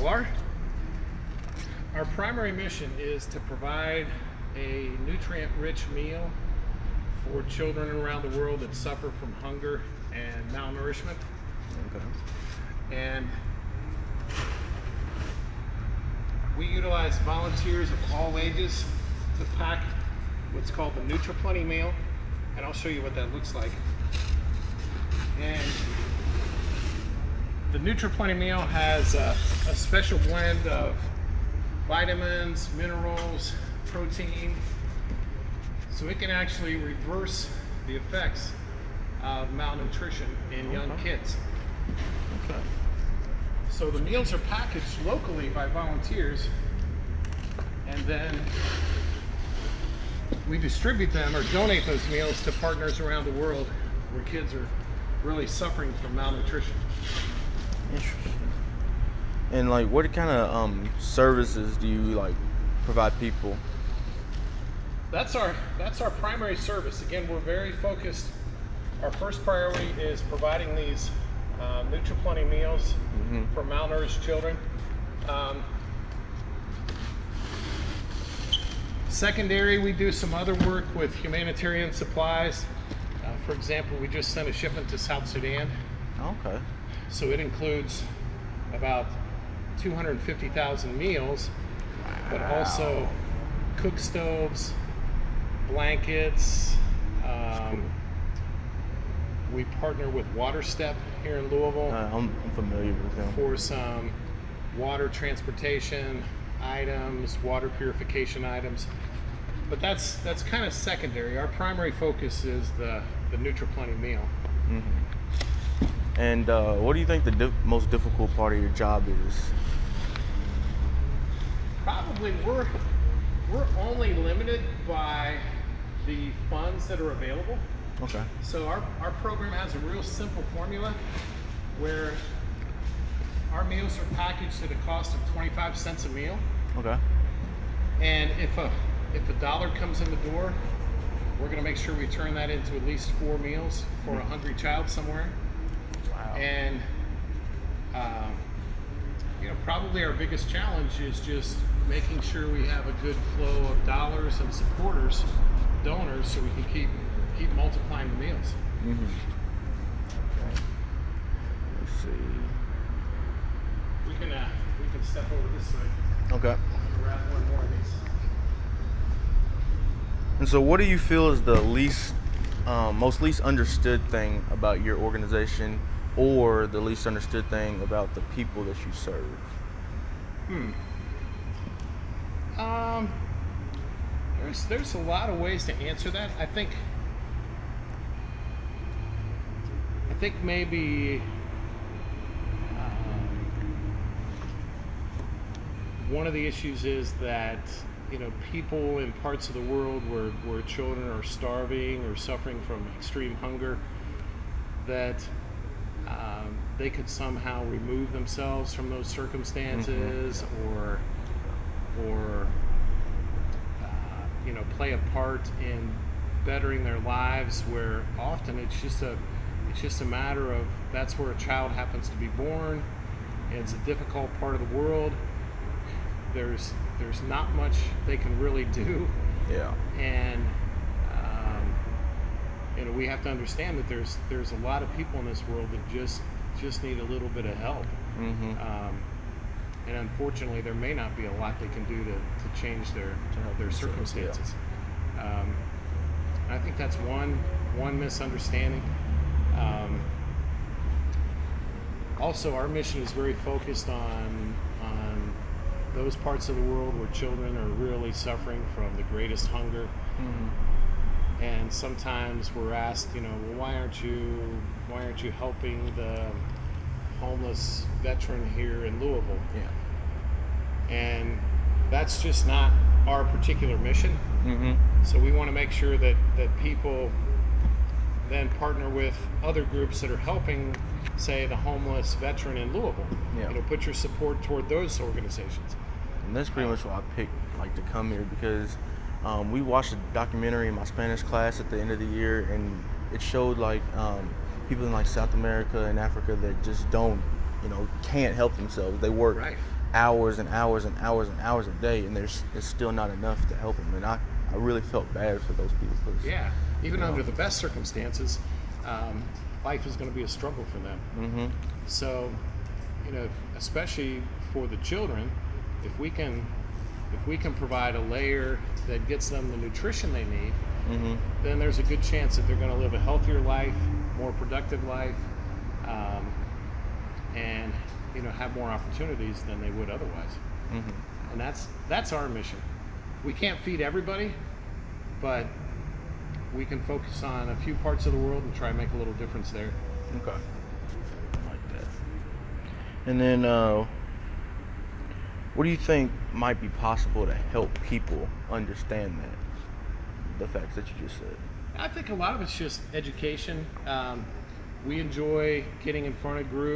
Well, our primary mission is to provide a nutrient-rich meal for children around the world that suffer from hunger and malnourishment. Okay. And we utilize volunteers of all ages to pack what's called the Nutri-Plenty meal, and I'll show you what that looks like. And the Nutri-Plenty meal has a special blend of vitamins, minerals, protein, so it can actually reverse the effects of malnutrition in young kids. Okay. So the meals are packaged locally by volunteers, and then we distribute them or donate those meals to partners around the world where kids are really suffering from malnutrition. Interesting. And like, what kind of services do you like provide people? That's our primary service. Again, we're very focused. Our first priority is providing these Nutri-Plenty meals for malnourished children. Secondary, we do some other work with humanitarian supplies. For example, we just sent a shipment to South Sudan. Okay. So it includes about 250,000 meals, but also cook stoves, blankets. We partner with WaterStep here in Louisville. I'm familiar with them. For some water transportation items, water purification items. But that's kind of secondary. Our primary focus is the Nutri-Plenty meal. And what do you think the most difficult part of your job is? Probably we're only limited by the funds that are available. Okay. So our program has a real simple formula where our meals are packaged at a cost of 25 cents a meal. Okay. And if a dollar comes in the door, we're going to make sure we turn that into at least 4 meals for a hungry child somewhere. Wow. And probably our biggest challenge is just making sure we have a good flow of dollars and supporters, donors, so we can keep multiplying the meals. Okay. Let's see. We can step over this way. Okay. Grab one more of these. And so, what do you feel is the most least understood thing about your organization, or the least understood thing about the people that you serve? There's a lot of ways to answer that. I think maybe one of the issues is that people in parts of the world where children are starving or suffering from extreme hunger, that they could somehow remove themselves from those circumstances, or play a part in bettering their lives, where often it's just a matter of that's where a child happens to be born. It's a difficult part of the world. There's not much they can really do. Yeah. And we have to understand that there's a lot of people in this world that just need a little bit of help. And unfortunately, there may not be a lot they can do to change their circumstances. I think that's one misunderstanding. Also, our mission is very focused on those parts of the world where children are really suffering from the greatest hunger. And sometimes we're asked, well, why aren't you helping the homeless veteran here in Louisville? Yeah. And that's just not our particular mission. So we want to make sure that people then partner with other groups that are helping, say, the homeless veteran in Louisville. Yeah. Put your support toward those organizations. And that's pretty much why I picked to come here, because we watched a documentary in my Spanish class at the end of the year, and it showed people in South America and Africa that just can't help themselves. They work hours and hours and hours and hours a day, and it's still not enough to help them. And I really felt bad for those people. 'Cause, Yeah, even you know, under the best circumstances, life is going to be a struggle for them. Mm-hmm. So, especially for the children, if we can provide a layer that gets them the nutrition they need, Mm-hmm. then there's a good chance that they're going to live a healthier life, more productive life, and have more opportunities than they would otherwise. Mm-hmm. And that's our mission. We can't feed everybody, but we can focus on a few parts of the world and try and make a little difference there. Okay. I like that. And then, what do you think might be possible to help people understand that? The facts that you just said. I think a lot of it's just education. We enjoy getting in front of groups.